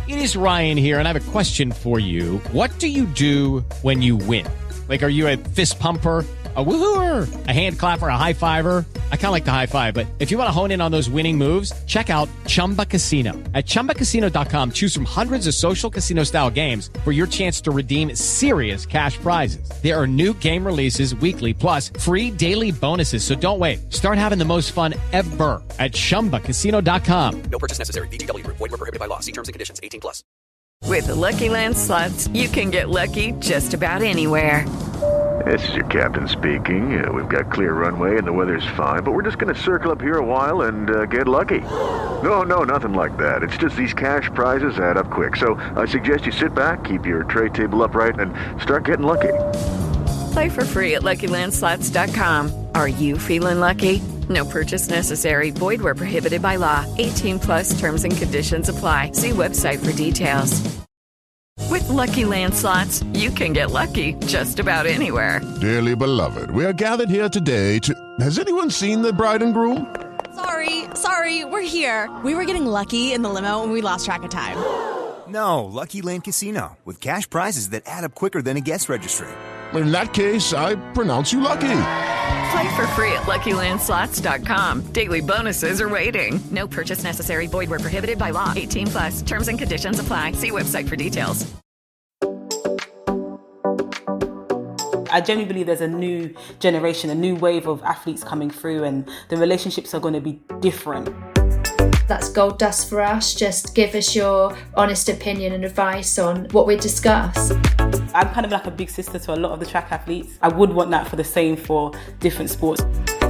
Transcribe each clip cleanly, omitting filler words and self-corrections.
It is Ryan here, and I have a question for you. What do you do when you win? Like, are you a fist pumper, a woo-hooer, a hand clapper, a high fiver? I kind of like the high five, but if you want to hone in on those winning moves, check out Chumba Casino. At ChumbaCasino.com, choose from hundreds of social casino-style games for your chance to redeem serious cash prizes. There are new game releases weekly, plus free daily bonuses. So don't wait. Start having the most fun ever at ChumbaCasino.com. No purchase necessary. VGW Group. Void where prohibited by law. See terms and conditions. 18+. With the Lucky Land Slots, you can get lucky just about anywhere. This is your captain speaking. We've got clear runway and the weather's fine, but we're just going to circle up here a while and get lucky. No, nothing like that. It's just these cash prizes add up quick. So I suggest you sit back, keep your tray table upright, and start getting lucky. Play for free at LuckyLandSlots.com. Are you feeling lucky? No purchase necessary. Void where prohibited by law. 18+ terms and conditions apply. See website for details. With Lucky Land Slots, you can get lucky just about anywhere. Dearly beloved, we are gathered here today to... Has anyone seen the bride and groom? Sorry, we're here. We were getting lucky in the limo and we lost track of time. No, Lucky Land Casino, with cash prizes that add up quicker than a guest registry. In that case, I pronounce you lucky. Play for free at LuckyLandSlots.com. Daily bonuses are waiting. No purchase necessary. Void where prohibited by law. 18+. Terms and conditions apply. See website for details. I genuinely believe there's a new generation, a new wave of athletes coming through, and the relationships are going to be different. That's gold dust for us. Just give us your honest opinion and advice on what we discuss. I'm kind of like a big sister to a lot of the track athletes. I would want that for the same for different sports.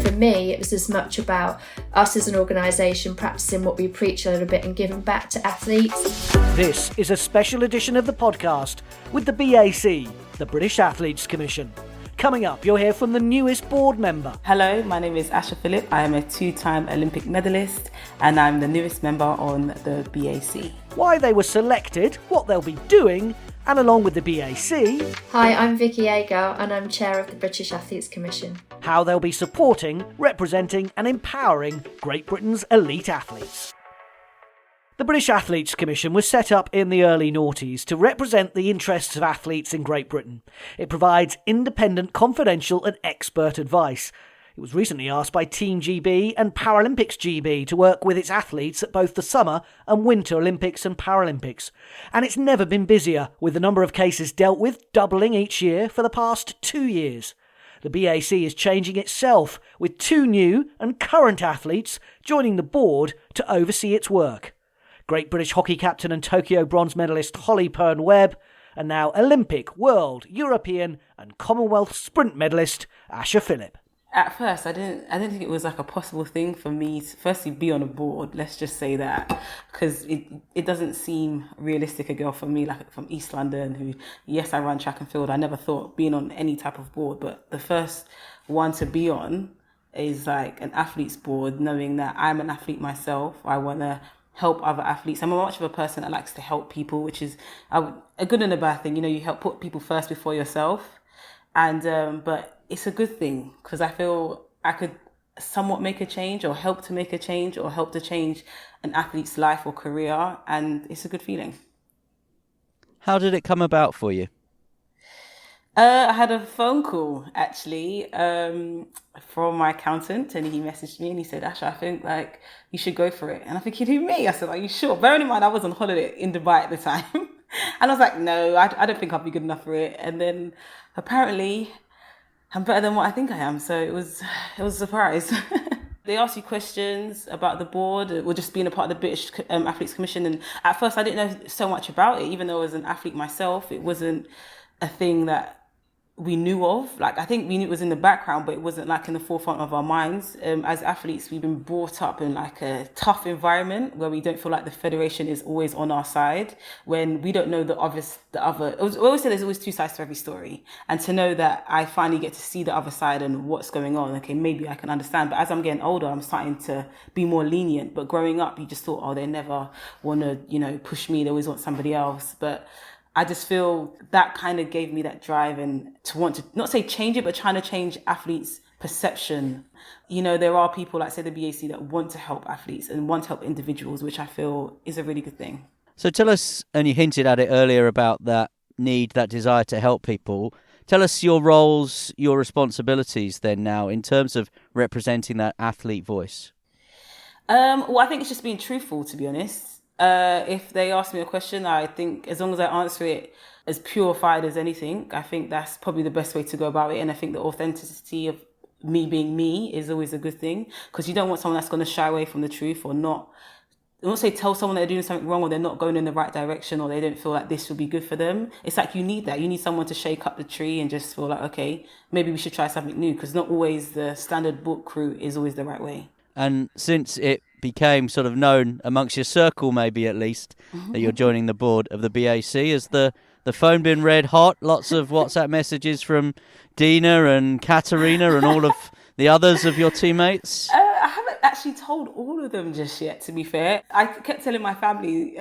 For me, it was as much about us as an organisation practising what we preach a little bit and giving back to athletes. This is a special edition of the podcast with the BAC, the British Athletes Commission. Coming up, you'll hear from the newest board member. Hello, my name is Asha Philip. I am a 2-time Olympic medalist and I'm the newest member on the BAC. Why they were selected, what they'll be doing, and along with the BAC... Hi, I'm Vicki Aggar and I'm chair of the British Athletes Commission. How they'll be supporting, representing and empowering Great Britain's elite athletes. The British Athletes Commission was set up in the early noughties to represent the interests of athletes in Great Britain. It provides independent, confidential and expert advice. It was recently asked by Team GB and Paralympics GB to work with its athletes at both the Summer and Winter Olympics and Paralympics. And it's never been busier, with the number of cases dealt with doubling each year for the past 2 years. The BAC is changing itself, with 2 new and current athletes joining the board to oversee its work. Great British hockey captain and Tokyo bronze medalist Holly Pern-Webb, and now Olympic, World, European and Commonwealth sprint medalist Asha Philip. At first, I didn't think it was like a possible thing for me to firstly be on a board, let's just say that, because it doesn't seem realistic. A girl from me, like from East London, who, yes, I run track and field, I never thought being on any type of board, but the first one to be on is like an athlete's board, knowing that I'm an athlete myself. I want to help other athletes. I'm much of a person that likes to help people, which is a good and a bad thing. You know, you help put people first before yourself. And but it's a good thing because I feel I could somewhat make a change or help to make a change or help to change an athlete's life or career. And it's a good feeling. How did it come about for you? I had a phone call actually from my accountant, and he messaged me and he said, Asha, I think like you should go for it. And I'm thinking, who, me? I said, are you sure? Bearing in mind I was on holiday in Dubai at the time. And I was like, no, I don't think I'll be good enough for it. And then apparently I'm better than what I think I am. So it was a surprise. They asked you questions about the board or just being a part of the British Athletes Commission. And at first I didn't know so much about it, even though I was an athlete myself. It wasn't a thing that we knew of. Like, I think we knew it was in the background, but it wasn't like in the forefront of our minds. As athletes, we've been brought up in like a tough environment where we don't feel like the federation is always on our side, when we don't know the other. We always say there's always 2 sides to every story. And to know that I finally get to see the other side and what's going on, okay, maybe I can understand. But as I'm getting older, I'm starting to be more lenient. But growing up, you just thought, oh, they never want to, push me. They always want somebody else. But I just feel that kind of gave me that drive and to want to not say change it, but trying to change athletes' perception. There are people like, say, the BAC that want to help athletes and want to help individuals, which I feel is a really good thing. So tell us, and you hinted at it earlier about that need, that desire to help people. Tell us your roles, your responsibilities then now in terms of representing that athlete voice. Well, I think it's just being truthful, to be honest. If they ask me a question, I think as long as I answer it as purified as anything, I think that's probably the best way to go about it. And I think the authenticity of me being me is always a good thing, because you don't want someone that's going to shy away from the truth or not. I won't say tell someone they're doing something wrong or they're not going in the right direction or they don't feel like this will be good for them. It's like you need that. You need someone to shake up the tree and just feel like, okay, maybe we should try something new, because not always the standard book route is always the right way. And since it became sort of known amongst your circle, maybe at least, that you're joining the board of the BAC, has the phone been red hot? Lots of WhatsApp messages from Dina and Katerina and all of the others of your teammates? I haven't actually told all of them just yet, to be fair. I kept telling my family,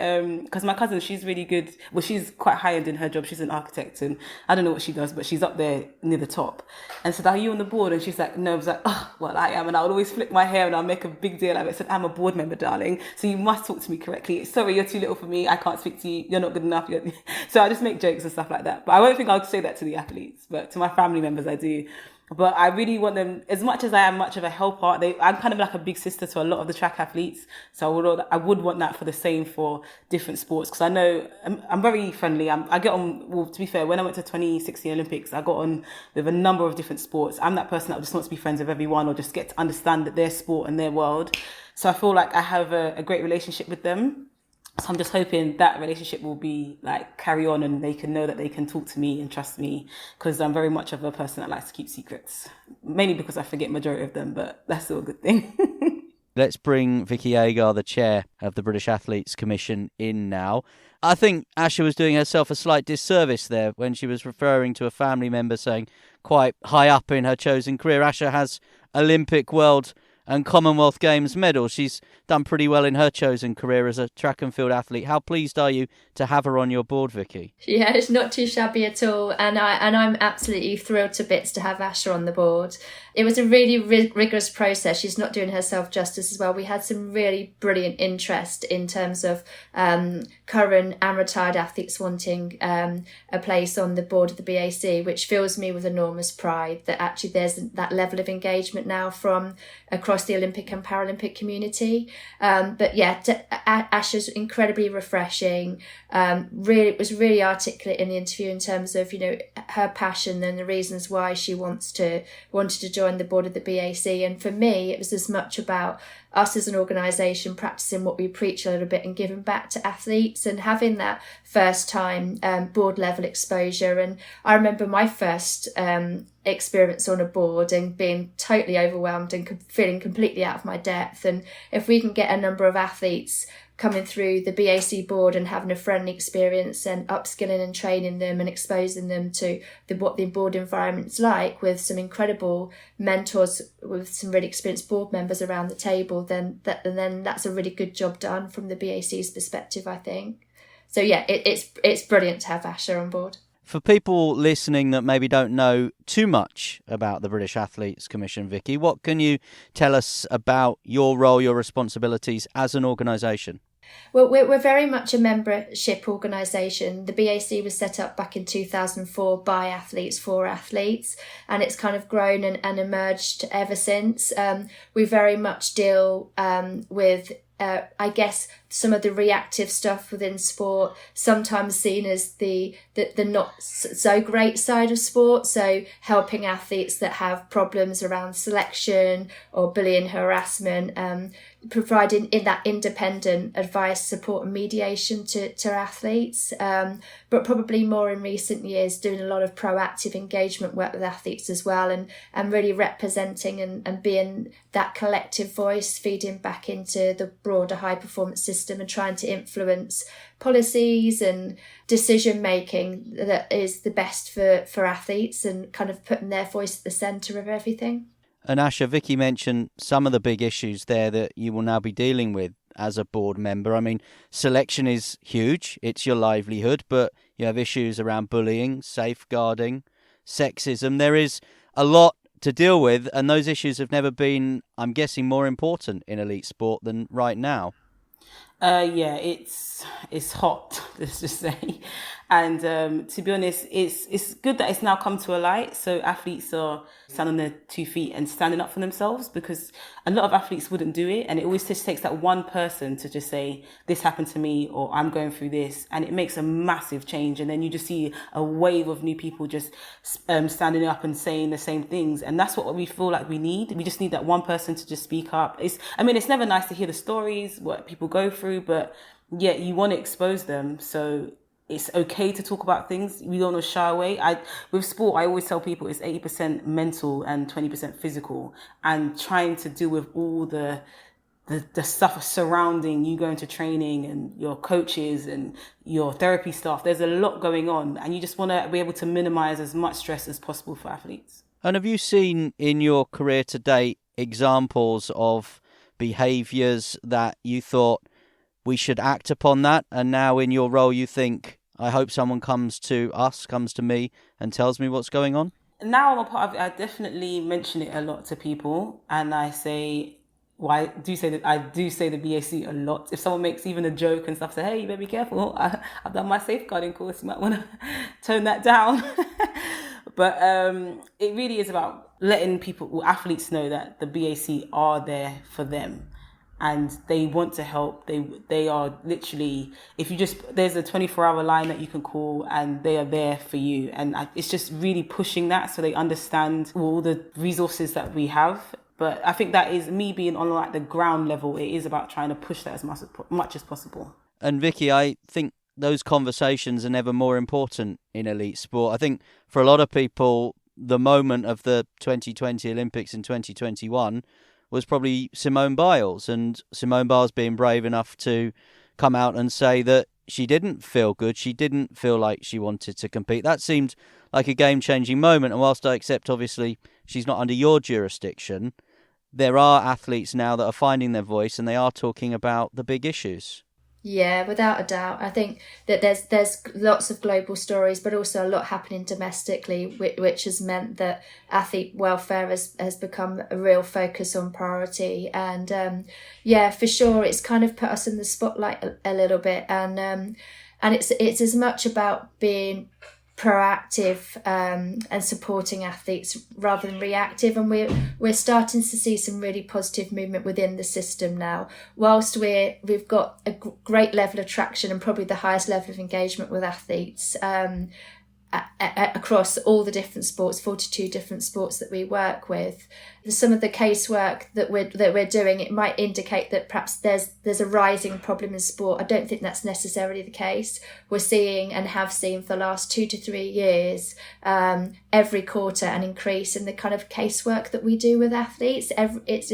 because my cousin, she's really good. Well, she's quite high-end in her job. She's an architect, and I don't know what she does, but she's up there near the top. And I said, are you on the board? And she's like, no. I was like, oh, well, I am. And I would always flip my hair and I'll make a big deal of it. I said, I'm a board member, darling, so you must talk to me correctly. Sorry, you're too little for me. I can't speak to you. You're not good enough. So I just make jokes and stuff like that. But I won't think I'll say that to the athletes, but to my family members, I do. But I really want them, as much as I am much of a helper, I'm kind of like a big sister to a lot of the track athletes. So I would want that for the same for different sports, because I know I'm very friendly. I get on, well, to be fair, when I went to 2016 Olympics, I got on with a number of different sports. I'm that person that just wants to be friends with everyone or just get to understand their sport and their world. So I feel like I have a great relationship with them. So I'm just hoping that relationship will be like carry on and they can know that they can talk to me and trust me, because I'm very much of a person that likes to keep secrets, mainly because I forget majority of them, but that's still a good thing. Let's bring Vicki Aggar, the chair of the British Athletes Commission, in now. I think Asha was doing herself a slight disservice there when she was referring to a family member saying quite high up in her chosen career. Asha has Olympic, World and Commonwealth Games medals. She's done pretty well in her chosen career as a track and field athlete. How pleased are you to have her on your board, Vicki? Yeah, it's not too shabby at all, and I'm absolutely thrilled to bits to have Asha on the board. It was a really rigorous process. She's not doing herself justice as well. We had some really brilliant interest in terms of current and retired athletes wanting a place on the board of the BAC, which fills me with enormous pride that actually there's that level of engagement now from across the Olympic and Paralympic community. But yeah, Asha's incredibly refreshing. It was really articulate in the interview in terms of, her passion and the reasons why she wanted to join the board of the BAC. And for me, it was as much about us as an organisation practicing what we preach a little bit and giving back to athletes and having that first time board level exposure. And I remember my first experience on a board and being totally overwhelmed and feeling completely out of my depth. And if we can get a number of athletes coming through the BAC board and having a friendly experience and upskilling and training them and exposing them to what the board environment's like with some incredible mentors, with some really experienced board members around the table, then that's a really good job done from the BAC's perspective, I think. So yeah, it's brilliant to have Asha on board. For people listening that maybe don't know too much about the British Athletes Commission, Vicki, what can you tell us about your role, your responsibilities as an organisation? Well, we're very much a membership organisation. The BAC was set up back in 2004 by athletes for athletes, and it's kind of grown and emerged ever since. We very much deal with I guess some of the reactive stuff within sport, sometimes seen as the not so great side of sport. So helping athletes that have problems around selection or bullying, harassment, providing in that independent advice, support and mediation to athletes. But probably more in recent years, doing a lot of proactive engagement work with athletes as well, and really representing and being that collective voice, feeding back into the broader high performance system and trying to influence policies and decision making that is the best for athletes and kind of putting their voice at the centre of everything. And Asha, Vicki mentioned some of the big issues there that you will now be dealing with as a board member. I mean, selection is huge. It's your livelihood, but you have issues around bullying, safeguarding, sexism. There is a lot to deal with, and those issues have never been, I'm guessing, more important in elite sport than right now. Yeah, it's hot, let's just say. And to be honest, it's good that it's now come to a light. So athletes are standing on their 2 feet and standing up for themselves, because a lot of athletes wouldn't do it. And it always just takes that one person to just say, this happened to me, or I'm going through this. And it makes a massive change. And then you just see a wave of new people just standing up and saying the same things. And that's what we feel like we need. We just need that one person to just speak up. It's never nice to hear the stories, what people go through, but yeah, you want to expose them. So it's okay to talk about things. We don't want to shy away. With sport, I always tell people it's 80% mental and 20% physical, and trying to deal with all the stuff surrounding you going to training and your coaches and your therapy staff. There's a lot going on, and you just want to be able to minimize as much stress as possible for athletes. And have you seen in your career to date examples of behaviours that you thought we should act upon that, and now in your role you think, I hope someone comes to me and tells me what's going on? Now I'm a part of it, I definitely mention it a lot to people, and I say, I do say the BAC a lot. If someone makes even a joke and stuff, say, hey, you better be careful, I've done my safeguarding course, you might want to tone that down. But it really is about letting athletes know that the BAC are there for them. And they want to help. They are literally, there's a 24-hour line that you can call, and they are there for you. And it's just really pushing that so they understand all the resources that we have. But I think that is me being on like the ground level. It is about trying to push that as much as possible. And Vicky, I think those conversations are never more important in elite sport. I think for a lot of people, the moment of the 2020 Olympics in 2021 was probably Simone Biles, and Simone Biles being brave enough to come out and say that she didn't feel good, she didn't feel like she wanted to compete. That seemed like a game-changing moment, and whilst I accept, obviously, she's not under your jurisdiction, there are athletes now that are finding their voice and they are talking about the big issues. Yeah, without a doubt. I think that there's lots of global stories, but also a lot happening domestically, which has meant that athlete welfare has become a real focus on priority. And yeah, for sure, it's kind of put us in the spotlight a little bit. And it's as much about being proactive and supporting athletes rather than reactive, and we're starting to see some really positive movement within the system now. Whilst we've got a great level of traction and probably the highest level of engagement with athletes across all the different sports, 42 different sports that we work with, some of the casework that we're doing, it might indicate that perhaps there's a rising problem in sport. I don't think that's necessarily the case. We're seeing and have seen for the last 2 to 3 years, every quarter, an increase in the kind of casework that we do with athletes. It's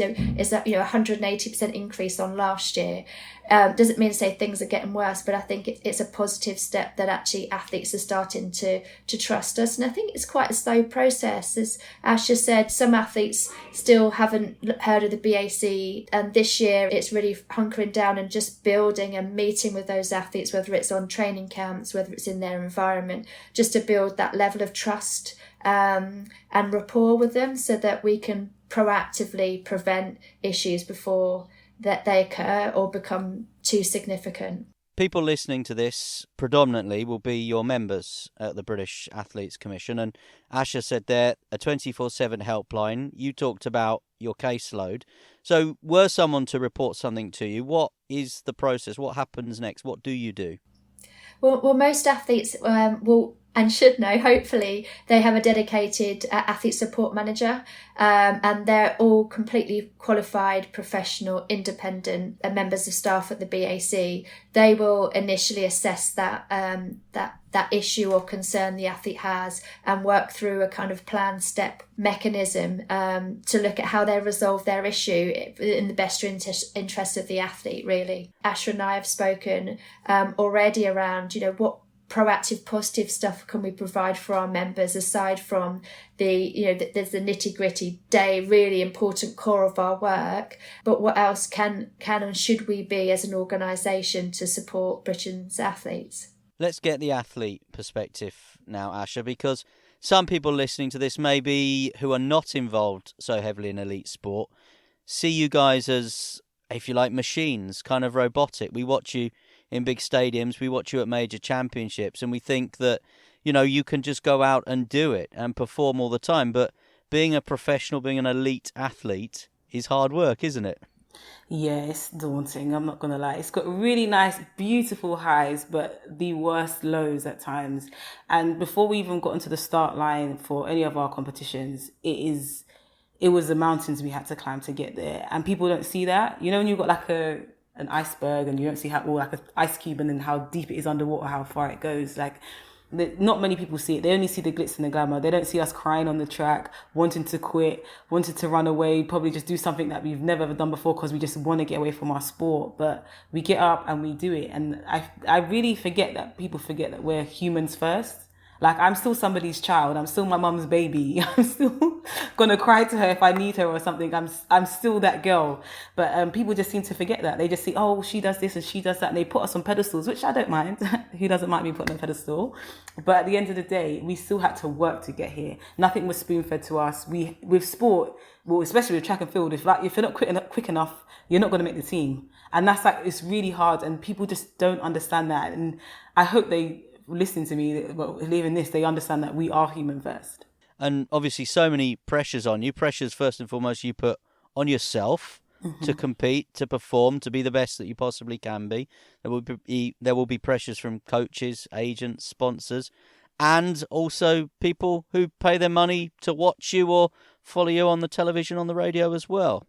that 180% increase on last year. Doesn't mean to say things are getting worse, but I think it's a positive step that actually athletes are starting to trust us. And I think it's quite a slow process. As Asha said, some athletes still haven't heard of the BAC, and this year it's really hunkering down and just building and meeting with those athletes, whether it's on training camps, whether it's in their environment, just to build that level of trust and rapport with them so that we can proactively prevent issues before that they occur or become too significant. People listening to this predominantly will be your members at the British Athletes Commission, and Asha said there a 24/7 helpline. You talked about your caseload. So were someone to report something to you, what is the process? What happens next? What do you do? Well, most athletes will and should know, hopefully, they have a dedicated athlete support manager, and they're all completely qualified, professional, independent members of staff at the BAC. They will initially assess that issue or concern the athlete has and work through a kind of planned step mechanism to look at how they resolve their issue in the best interest of the athlete, really. Asha and I have spoken already around, what proactive, positive stuff can we provide for our members aside from there's the nitty-gritty day, really important core of our work, but what else can and should we be as an organisation to support Britain's athletes? Let's get the athlete perspective now, Asha, because some people listening to this maybe who are not involved so heavily in elite sport see you guys as if you like, machines, kind of robotic. We watch you in big stadiums, we watch you at major championships, and we think that, you know, you can just go out and do it and perform all the time. But being a professional, being an elite athlete is hard work, isn't it? Yeah, it's daunting. I'm not going to lie. It's got really nice, beautiful highs, but the worst lows at times. And before we even got into the start line for any of our competitions, it was the mountains we had to climb to get there. And people don't see that. You know, when you've got like an iceberg and you don't see how, or like an ice cube and then how deep it is underwater, how far it goes. Like, not many people see it. They only see the glitz and the glamour. They don't see us crying on the track, wanting to quit, wanting to run away, probably just do something that we've never ever done before because we just want to get away from our sport. But we get up and we do it. And I really forget that people forget that we're humans first. Like, I'm still somebody's child. I'm still my mum's baby. I'm still going to cry to her if I need her or something. I'm still that girl. But people just seem to forget that. They just see, oh, she does this and she does that. And they put us on pedestals, which I don't mind. Who doesn't mind being put on a pedestal? But at the end of the day, we still had to work to get here. Nothing was spoon-fed to us. With sport, well, especially with track and field, if you're not quick enough, you're not going to make the team. And that's like, it's really hard. And people just don't understand that. And I hope they listening to me, well, leaving this, they understand that we are human first. And obviously so many pressures on you. Pressures, first and foremost, you put on yourself to compete, to perform, to be the best that you possibly can be. There will be pressures from coaches, agents, sponsors, and also people who pay their money to watch you or follow you on the television, on the radio as well.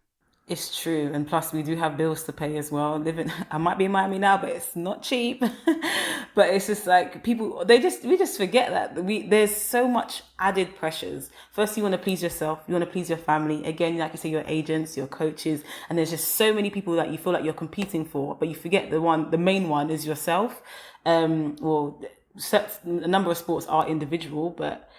It's true. And plus we do have bills to pay as well. I might be in Miami now, but it's not cheap. But it's just like we just forget that there's so much added pressures. First, you want to please yourself. You want to please your family. Again, like you say, your agents, your coaches, and there's just so many people that you feel like you're competing for, but you forget the main one is yourself. A number of sports are individual, but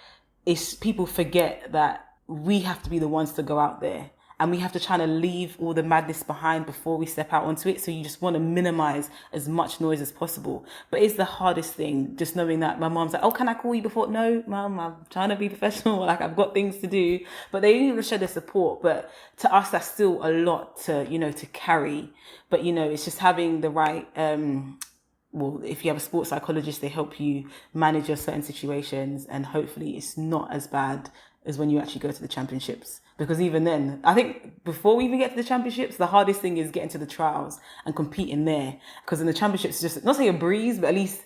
people forget that we have to be the ones to go out there. And we have to try to leave all the madness behind before we step out onto it. So you just want to minimize as much noise as possible. But it's the hardest thing, just knowing that my mom's like, oh, can I call you before? No, mom, I'm trying to be professional. Like, I've got things to do. But they didn't even show their support. But to us, that's still a lot to carry. But, it's just having the right, if you have a sports psychologist, they help you manage your certain situations. And hopefully it's not as bad as when you actually go to the championships. Because even then, I think before we even get to the championships, the hardest thing is getting to the trials and competing there. Because in the championships, just not say a breeze, but at least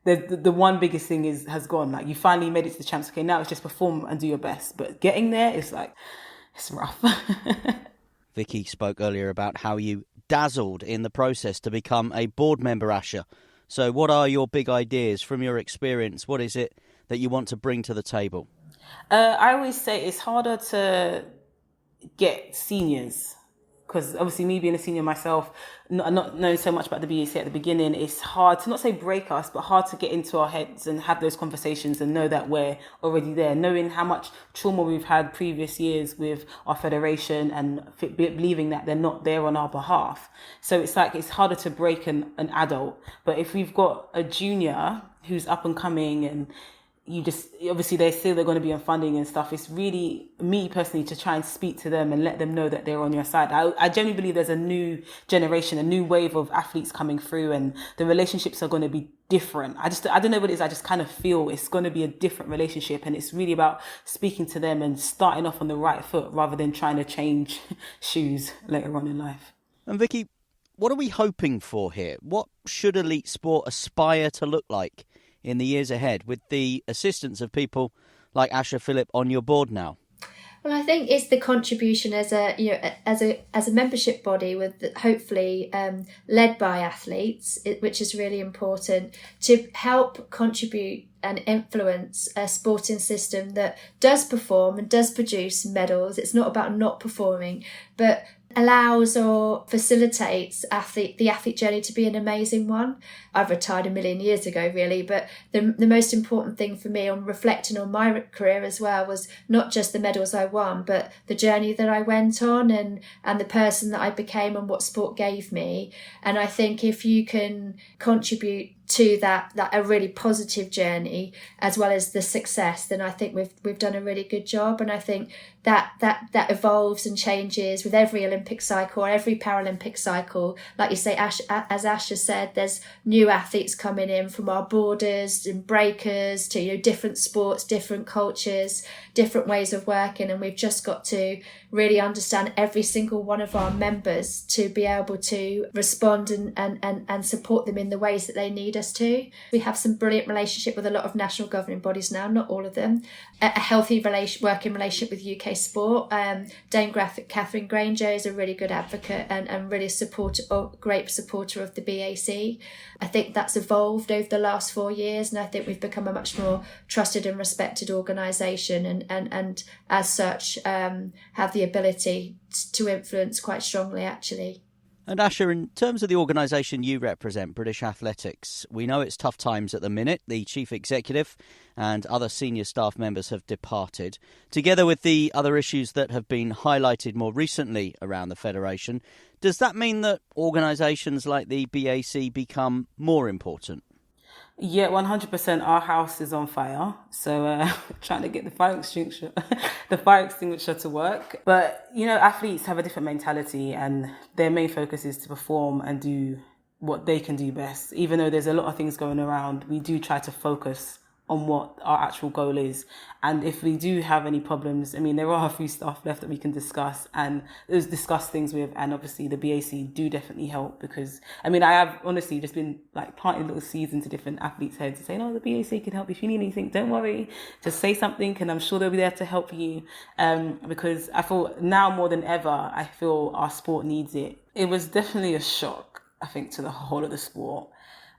the one biggest thing has gone. Like, you finally made it to the champs. Okay, now it's just perform and do your best. But getting there is like, it's rough. Vicki spoke earlier about how you dazzled in the process to become a board member, Asha. So what are your big ideas from your experience? What is it that you want to bring to the table? I always say it's harder to get seniors, because obviously me being a senior myself, not knowing so much about the BAC at the beginning, it's hard to not say break us, but hard to get into our heads and have those conversations and know that we're already there, knowing how much trauma we've had previous years with our federation and believing that they're not there on our behalf. So it's like, it's harder to break an adult. But if we've got a junior who's up and coming and obviously they're going to be on funding and stuff, it's really me personally to try and speak to them and let them know that they're on your side. I genuinely believe there's a new generation, a new wave of athletes coming through, and the relationships are going to be different. I don't know what it is. I just kind of feel it's going to be a different relationship, and it's really about speaking to them and starting off on the right foot rather than trying to change shoes later on in life. And Vicki, what are we hoping for here? What should elite sport aspire to look like in the years ahead, with the assistance of people like Asha Philip on your board now? Well, I think it's the contribution as a membership body with hopefully led by athletes, which is really important, to help contribute and influence a sporting system that does perform and does produce medals. It's not about not performing, but allows or facilitates the athlete journey to be an amazing one. I've retired a million years ago, really, but the most important thing for me on reflecting on my career as well was not just the medals I won, but the journey that I went on and the person that I became and what sport gave me. And I think if you can contribute to that a really positive journey as well as the success, then I think we've done a really good job. And I think that evolves and changes with every Olympic cycle or every Paralympic cycle. Like you say, as Asha said, there's new athletes coming in from our borders and breakers to different sports, different cultures, different ways of working, and we've just got to really understand every single one of our members to be able to respond and support them in the ways that they need us to. We have some brilliant relationship with a lot of national governing bodies now, not all of them. A healthy working relationship with UK sport. Dame Catherine Granger is a really good advocate and really great supporter of the BAC. I think that's evolved over the last 4 years, and I think we've become a much more trusted and respected organisation, and as such have the ability to influence quite strongly, actually. And Asha, in terms of the organisation you represent, British Athletics, we know it's tough times at the minute. The chief executive and other senior staff members have departed. Together with the other issues that have been highlighted more recently around the federation, does that mean that organisations like the BAC become more important? Yeah, 100%. Our house is on fire, so trying to get the fire extinguisher to work. But athletes have a different mentality, and their main focus is to perform and do what they can do best. Even though there's a lot of things going around, we do try to focus on what our actual goal is. And if we do have any problems, there are a few staff left that we can discuss and discuss things with, and obviously the BAC do definitely help, because I have honestly just been planting little seeds into different athletes' heads and saying, the BAC can help. If you need anything, don't worry, just say something and I'm sure they'll be there to help you, because I feel now more than ever, I feel our sport needs it. It was definitely a shock, I think, to the whole of the sport.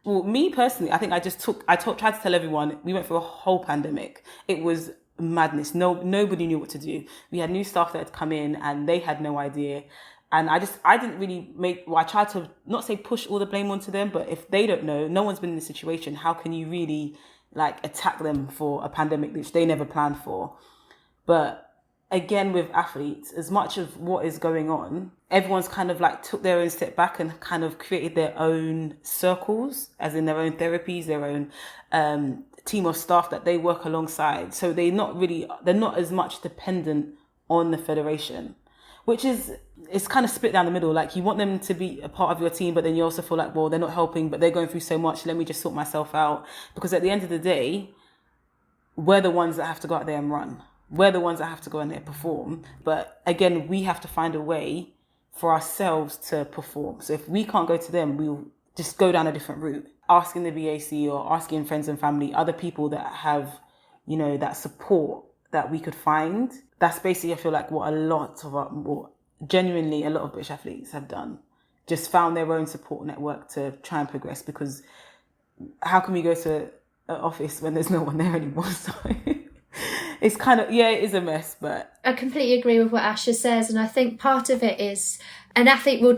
Well, me personally, I think I tried to tell everyone, we went through a whole pandemic. It was madness. Nobody knew what to do. We had new staff that had come in and they had no idea. And I didn't really I tried to not say push all the blame onto them, but if they don't know, no one's been in this situation, how can you really attack them for a pandemic which they never planned for? But again, with athletes, as much of what is going on, everyone's kind of took their own step back and kind of created their own circles, as in their own therapies, their own team of staff that they work alongside. So they're not as much dependent on the federation, which it's kind of split down the middle. You want them to be a part of your team, but then you also feel well, they're not helping, but they're going through so much. Let me just sort myself out. Because at the end of the day, we're the ones that have to go out there and run. We're the ones that have to go in there and perform. But again, we have to find a way for ourselves to perform. So if we can't go to them, we'll just go down a different route. Asking the BAC or asking friends and family, other people that have, that support that we could find. That's basically, I feel what genuinely a lot of British athletes have done. Just found their own support network to try and progress, because how can we go to an office when there's no one there anymore? So it's kind of, it is a mess, but... I completely agree with what Asha says, and I think part of it is an athlete will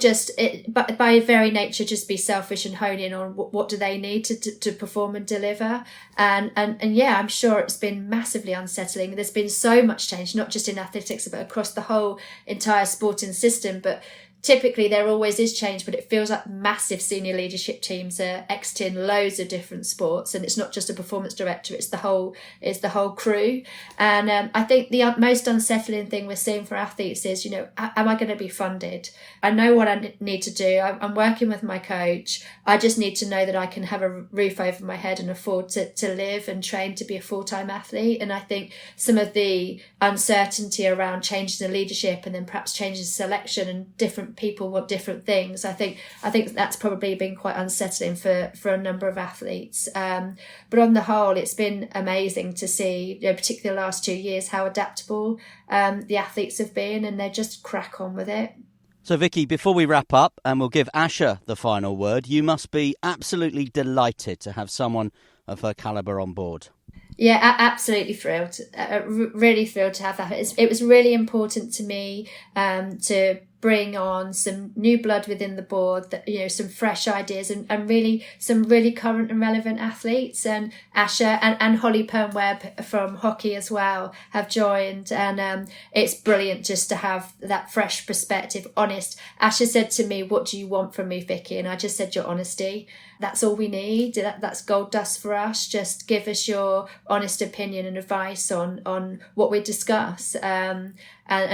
by very nature, just be selfish and hone in on what do they need to perform and deliver. And yeah, I'm sure it's been massively unsettling. There's been so much change, not just in athletics, but across the whole entire sporting system. But typically there always is change, but it feels like massive senior leadership teams are exiting loads of different sports, and it's not just a performance director, it's the whole crew. And I think the most unsettling thing we're seeing for athletes is, am I going to be funded? I know what I need to do. I'm working with my coach. I just need to know that I can have a roof over my head and afford to live and train to be a full-time athlete. And I think some of the uncertainty around changes in leadership and then perhaps changes in selection and different people want different things. I think that's probably been quite unsettling for a number of athletes. But on the whole, it's been amazing to see, particularly the last 2 years, how adaptable the athletes have been, and they just crack on with it. So Vicki, before we wrap up, and we'll give Asha the final word, you must be absolutely delighted to have someone of her calibre on board. Yeah, absolutely thrilled. Really thrilled to have that. It was really important to me to bring on some new blood within the board, that, you know, some fresh ideas and really some really current and relevant athletes. And Asha and Holly Pernwebb from hockey as well have joined, and it's brilliant just to have that fresh perspective, honest. Asha said to me, "What do you want from me, Vicki?" And I just said, "Your honesty. That's all we need. That's gold dust for us. Just give us your honest opinion and advice on what we discuss, and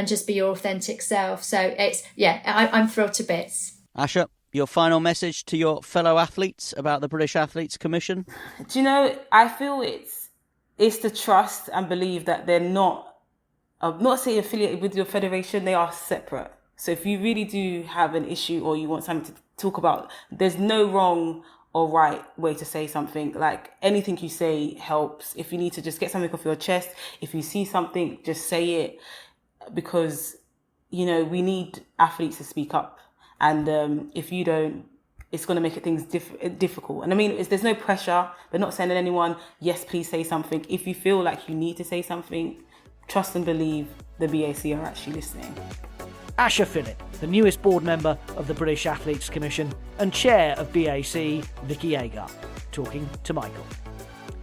just be your authentic self." So I'm thrilled to bits. Asha, your final message to your fellow athletes about the British Athletes Commission? Do you know, I feel it's to trust and believe that they're not, I'm not saying affiliated with your federation, they are separate. So if you really do have an issue or you want something to talk about, there's no wrong or right way to say something. Like, anything you say helps. If you need to just get something off your chest, if you see something, just say it, because, you know, we need athletes to speak up. And if you don't, it's going to make things difficult. And I mean, there's no pressure. They're not sending anyone, yes, please say something. If you feel like you need to say something, trust and believe the BAC are actually listening. Asha Philip, the newest board member of the British Athletes Commission and chair of BAC, Vicki Aggar, talking to Michael.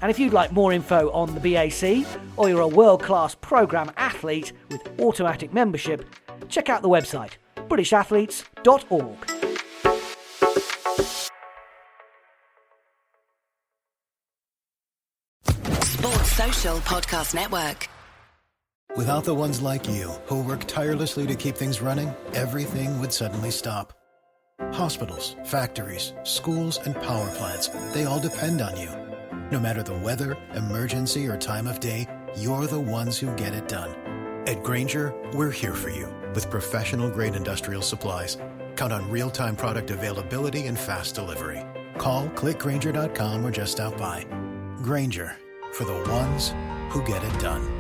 And if you'd like more info on the BAC, or you're a world-class programme athlete with automatic membership, check out the website, britishathletes.org. Sports Social Podcast Network. Without the ones like you, who work tirelessly to keep things running, everything would suddenly stop. Hospitals, factories, schools, and power plants, they all depend on you. No matter the weather, emergency, or time of day, you're the ones who get it done. At Grainger, we're here for you with professional-grade industrial supplies. Count on real-time product availability and fast delivery. Call, click Grainger.com, or just stop by. Grainger, for the ones who get it done.